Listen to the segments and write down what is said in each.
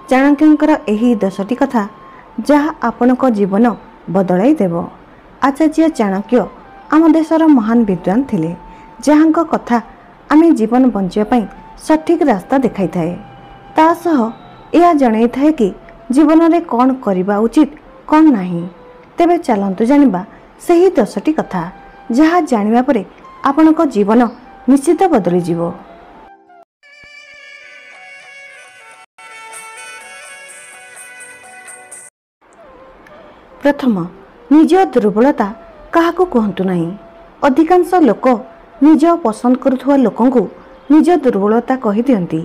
चाणक्यंकर एही 10टी कथा जहाँ आपणक जीवन बदलाई देव। आचार्य चाणक्य आम देशर महान विद्वान थिले, जहाँ कथा आमे जीवन बंचिया सठिक रास्ता देखाई थाए। ता सह यह जणाई थाए कि जीवन में कौन करबा उचित कौन नहीं। तेबे चलंतु जानिबा सही 10टी कथा जहाँ जानिबा परे आपणक जीवन निश्चित बदली जीवो। प्रथम, निज दुर्बलता काहाकू कहतु नहीं। अधिकांश लोक निज पसंद करुथुवा लोकंकु निज दुर्बलता कहि दियंती,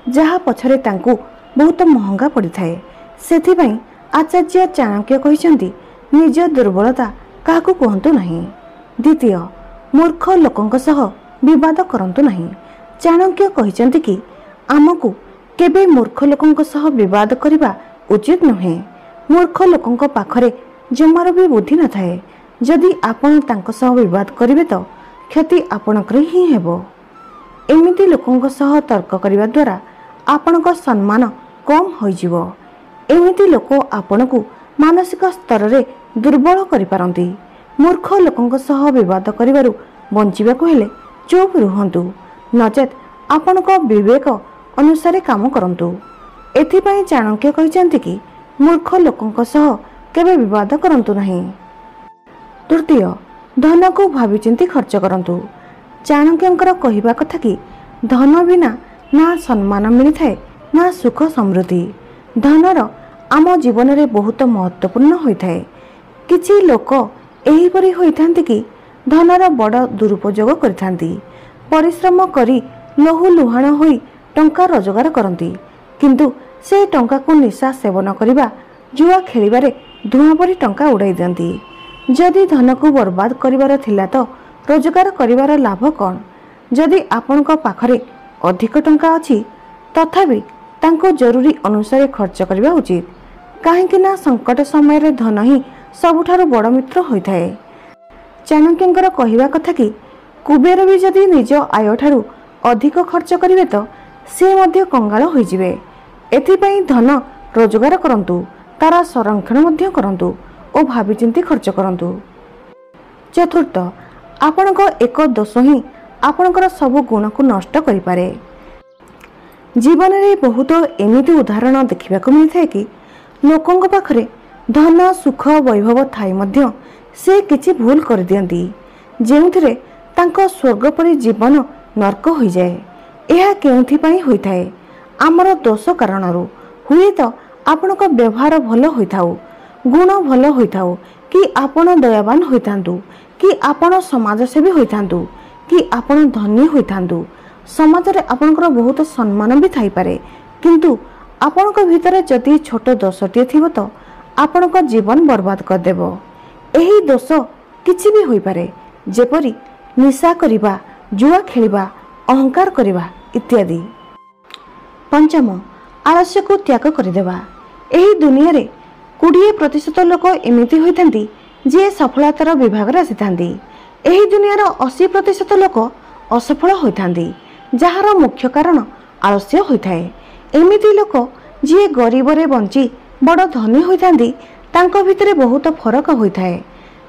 जहा पछरे तांकु बहुत महंगा पड़ी थाए। सेथिपई आचार्य चाणक्य कहिसंती निज दुर्बलता काहाकू कहतु नहीं। द्वितीय, मूर्ख लोकंक सह विवाद करंतु नहीं। चाणक्य कहिसंती कि आमकु केबे मूर्ख लोकंक सह विवाद करिबा उचित नुहे। मूर्ख लोकंक पाखरे जमार भी बुद्धि न थाए। जदि आपण तांक सह विवाद करिवे तो क्षति आपणकर ही हेबो। एमिति लोकंक सह तर्क करिवा द्वारा आपणक सम्मान कम होइजिवो। एमिति लोक आपणकु मानसिक स्तर रे दुर्बल करि पारंती। मूर्ख लोकंक सह विवाद करिवारु बंचिबाकु हेले चुप रुहंतु, नचेत आपणक विवेक अनुसारे काम करंतु। एथिपई चाणक्य कहिसंती कि मूर्ख लोकंक सह केबे विवाद करंतु नहीं। तृतीय, धन को भावी चिंती खर्च करंतु। चाणक्यंकर कहिबा कथा कि धन बिना ना सम्मान मिली थाए ना सुख समृद्धि। धनर आम जीवन में बहुत महत्वपूर्ण होई थाए। किछि लोक एहिपरि होइथांती कि धनर बड़ दुरुपयोग करिथांती। परिश्रम करी लहु लुहाण होई टंका रोजगार करंती, किंतु से टंका को निशा सेवन करिबा जुआ खेलिबारे धुआं परी टंका उड़ाई दियंती। जदि धन को बर्बाद करिवार थिला तो रोजगार करिवार लाभ कौन। जदि आपणक पाखरे अधिक टंका अछि तथापि तांको जरूरी अनुसार खर्च करिबा उचित, काहेकि ना संकट समय रे धन ही सबुठारु बड़ मित्र होइथाए। चाणक्यंकर कहिबा कथा कि कुबेर भी जदि निज आय ठारु अधिक खर्च करिवे तो से मध्य कंगाल होइजिवे। एथिपई धन रोजगार करंतु, तारा संरक्षण मध्य करंतु और भावी चिंती खर्च करंतु। चतुर्थ, आपणक एक दोष ही आपणकर सब गुण को नष्ट करि पारे। जीवन में बहुत एमिति उदाहरण देखिबाकू मिलथाए कि लोकंक पाखरे धन सुख वैभव थाई मध्य से किछि भूल कर दियंती, जेउथिरे तांको स्वर्ग परि जीवन नरक होई जाए। एहा केउथि होई थाए? आमर दोष कारणरू हुए तो आपणक व्यवहार भल होइथाउ, गुण भल होइथाउ, कि आपण दयावान होइथांतु, कि आपण समाजसेवी होइथांतु, कि आपण धनी होइथांतु। समाज रे आपणकर बहुत सम्मान भी थाई पारे, किंतु आपणक भितर जदि छोट दोषटिए थिबो तो आपणक जीवन बर्बाद कर देबो। एही दोष किछि भी होई पारे, जेपरि निशा करिबा, जुआ खेलिबा, अहंकार करिबा इत्यादि। पंचम, आलस्य को त्याग करदेवा। एही दुनिया रे 20% लोक एमिति होइथांती जे सफलतार विभाग रे आसिथांती। एही दुनियार 80% लोक असफल होइथांती, जहार मुख्य कारण आलस्य होइथाए। एमिति लोक जे गरीब रे बंची बड़ धनी होइथांती तांको भितरे बहुत फरक होइथाए।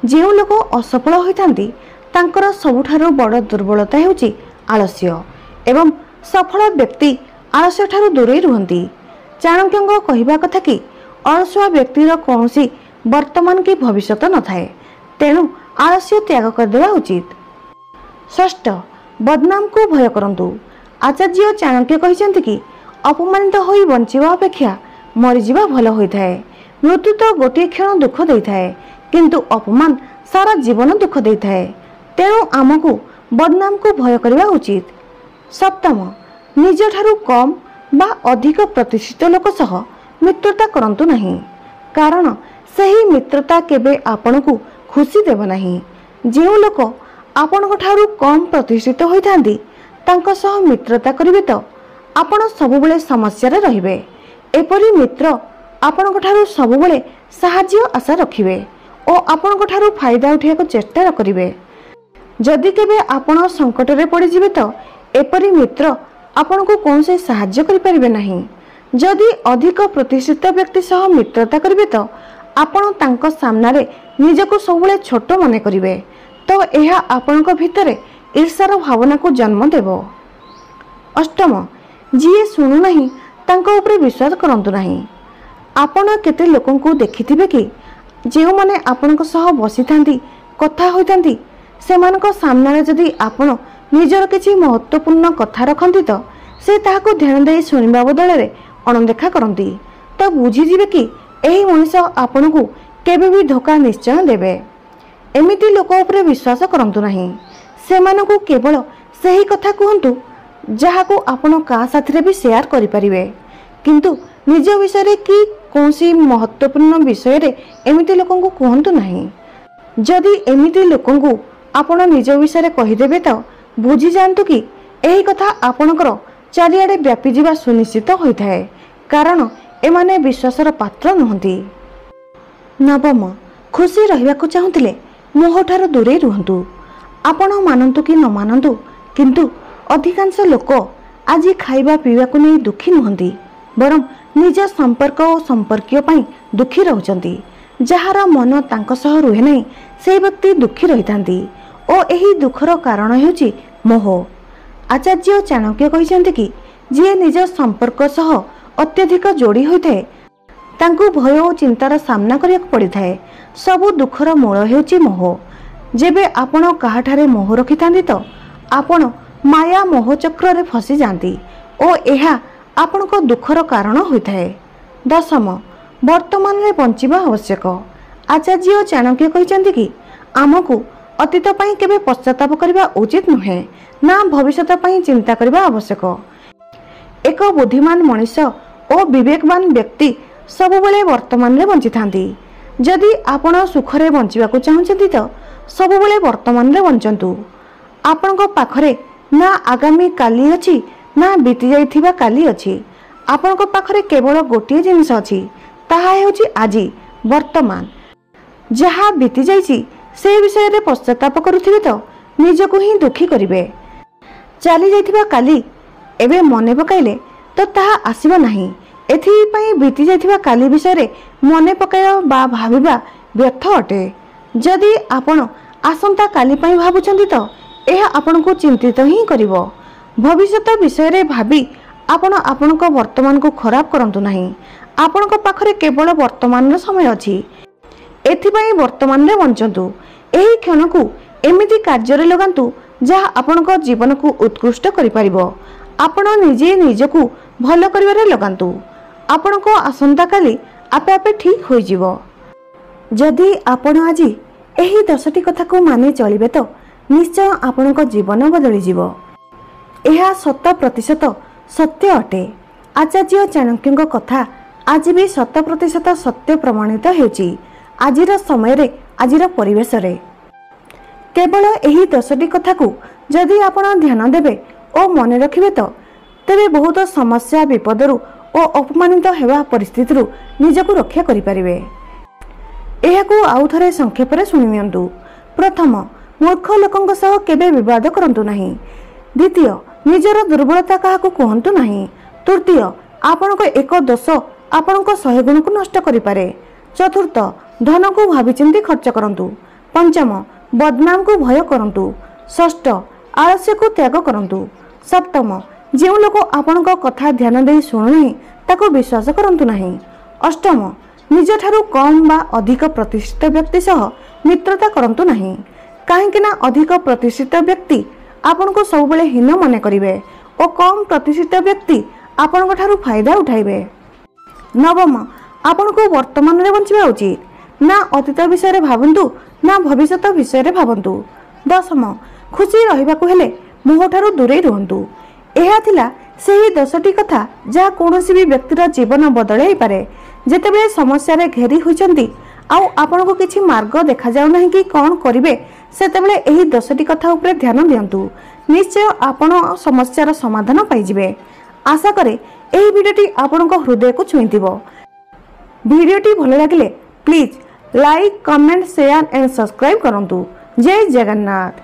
जेउ लोक असफल होइथांती तांकर सबुठारु बड़ दुर्बलता हेउची आलस्य, एवं सफल व्यक्ति आलस्य ठारु दूरे रुहंती। चाणक्यंक कहिबा कथा कि अलसुआ व्यक्तिर कौनसी वर्तमान की भविष्य न थाए, तेणु आलस्य त्याग करदेवा उचित। षष्ठ, बदनाम को भय करंतु। आचार्य चाणक्य कहिसंती कि अपमानित होई बंचिबा अपेक्षा मरिजिबा भल होइथाए। मृत्यु तो गोटे क्षण दुख देइथाए, किंतु अपमान सारा जीवन दुख देइथाए। तेणु आमको बदनाम को भय करबा उचित। सप्तम, निज ठारु कम बा अधिक प्रतिष्ठित लोक सह मित्रता करंतु नहीं, कारण सही मित्रता केबे आपनकु खुशी देव नहीं। जेउ लोक आपनक ठारु कम प्रतिष्ठित होइथांती तांको सह मित्रता करिवे तो आपण सबुबेले समस्या रे रहिबे। एपरि मित्र आपनक ठारु सबुबेले साहाय्य आशा रखिबे और आपनक ठारु फायदा उठाइବାକୁ चेष्टा करिवे। जदि केबे आपण संकट रे पड़ि जिवे तो एपरि मित्र आपनको कौन से साहाय्य करि परिबे नहीं। जदि अधिक प्रतिष्ठित व्यक्ति सह मित्रता करिवे तो आपण तांको सामनारे निजको सबुले छोट मने करिवे, तो यह आपणक भितरे ईर्षार भावना को जन्म देव। अष्टम, जी शुणु नहीं तांको उपरे विश्वास करंतु नहीं। आपण केते लोकन को देखिथिबे कि जेउ माने आपणक सह बसिथांती कथा होइथांती सेमानक सामनारे जदि आपण निजर किछि महत्वपूर्ण कथा रखंती तो से ताहाको ध्यान देई सुनिबा बदଳରେ अणदेखा करंती, तो बुझीजिबे कि एही मनुष्य आपणकु केबे भी धोखा निश्चय देबे। एमिति लोक उपरे विश्वास करंतु नहीं। सेमानकु केवल सही कथा कहंतु जहाको आपण का साथरे भी शेयर करि परिबे, किंतु निज विषय कि कौनसी महत्वपूर्ण विषय रे एमिति लोकंकु कहंतु नहीं। जदि एमिति लोकंकु आपण निज विषय कहिदेबे तो बुझी जांतु कि एही कथा आपणकर चारिआडे व्यापी जीवा सुनिश्चित होइथाए, कारण एमाने विश्वासर पात्र नुहंती। नवम, खुशी रहिबाकु चाहुथिले मोहठार दूरे रुहंतु। आपण मानंतु कि न मानंतु, किंतु अधिकांश लोक आज खाइबा पीवाकु नै दुखी नुहंती, बरं निज संपर्क और संपर्कीय पई दुखी रहउचंती। जहार मन तांको सह रुहे नै से व्यक्ति दुखी रहितांती और एही दुखर कारण हेउची मोह। आचार्य चाणक्य कहिसेंती कि जे निज संपर्क सह अत्यधिक जोड़ी होइथाए तांकु भय और चिंतार सामना करियाक पड़िथाए। सबु दुखर मूल हेउची मोह। जेबे आपण काहाठारे मोह रखिथांती तो आपण माया मोह चक्र रे फसी जांती और एहा आपणको दुखर कारण होइथाए। दशम, वर्तमान रे बंचिबा आवश्यक। आचार्य चाणक्य कहिसेंती कि आमकु अतीत पई केबे पश्चाताप करिबा उचित नुहे, ना भविष्यत पई चिंता करिबा आवश्यक। एक बुद्धिमान मनुष्य और विवेकवान व्यक्ति सबुबले वर्तमान रे बंचिथांती। जदि आपण सुखरे बंचिबाकु चाहुचंती तो सबुबले वर्तमान रे बंचंतु। आपणको पाखरे ना आगामी काली अछि ना बीती जाइथिबा काली अछि। आपणको पाखरे केवल गोटिए जिनिस अछि, ताहा हेउची आजी वर्तमान। जहा बीती जाइछि से विषय रे पश्चाताप करुथिबे तो निजको ही दुखी करिवे। चली जाइथिबा काली एबे मने पकाइले तो ताहा आसीबा नाही। एथि पई बीती जाइथिबा काली विषय रे मने पकाइबा बा भाबिबा व्यर्थ अटे। जदि आपण आसंता काली पई भाबुचंती तो एहा आपनको चिंतित ही करिवो। भविष्यत विषय रे भाबी आपण आपणको वर्तमान को खराब करंतु नाही। आपणको पाखरे केवल वर्तमान रो समय अछि, एथिपई वर्तमान रे बंचंतु। एही क्षण को एमिति कार्य रे लगांतु जहा आपणको जीवन को उत्कृष्ट करि परिबो। आपण निजे निजको भलो करिवारे लगांतु। आपणको आसंता काली आपे आपे ठीक होई जिवो। जदि आपण आजी एही 10टी कथा को मानि चलिबे तो निश्चय आपणको जीवन बदली जिवो। एहा 100% सत्य अटे। आचार्य चाणक्यଙ୍କ कथा आज भी 100% सत्य प्रमाणित हेउची। आजिर समय रे आजिर परिवेश रे केवल एही 10टी कथा को जदि आपण ध्यान देबे और मन रखिबे तो तेबे बहुत समस्या विपदरु और अपमानित हेबा परिस्थिति रु निजको रक्षा करि परिबे। एहाकू आउ थरे संक्षेप रे सुनि नियंतु। प्रथम, मूर्ख लोकंक सह केबे विवाद करंतु नाही। द्वितीय, निजर दुर्बलता काहाकू कहंतु नाही। तृतीय, आपणको एक दोष आपणको 100 गुण को नष्ट करि पारे। चतुर्थ, धन को भाबिचिंती खर्च करंतु। पंचम, बदनाम को भय करंतु। षष्ठ, आलस्य को त्याग करंतु। सप्तम, जेउ लोक आपणको कथा ध्यान देई सुनु नाही ताको विश्वास करंतु नाही। अष्टम, निज ठारू कम बा अधिक प्रतिष्ठित व्यक्ति सह मित्रता करंतु नाही। काहेकि ना अधिक प्रतिष्ठित व्यक्ति आपनको सबुबले हीन मने करिवे और कम प्रतिष्ठित व्यक्ति आपनको ठारू फायदा उठाइबे। नवम, आपनको वर्तमान रे बंचिबा उचित, ना अतीत विषय रे भाबंतु ना भविष्यत विषय रे भाबंतु। दशम, खुशी रहिबाकु हेले मोह ठारू दूरे रुहंतु। एहा थिला सेही 10टी कथा जहा कोनोसी भी व्यक्तिर जीवन बदलै पारे। जेतेबेले समस्या रे घेरी होइचंती आउ आपनको किछि मार्ग देखा जाउ नाही कि कोन करिवे, सेतेबेले एही 10टी कथा उपरे ध्यान दियंतु। निश्चय आपण समस्यार समाधान पाइ जिवे। आशा करे एही भिडियोटी आपनको हृदय को छुइंतिबो। भिडियोटी भलो लागिले please like, comment, share and subscribe करंतु। जय जगन्नाथ।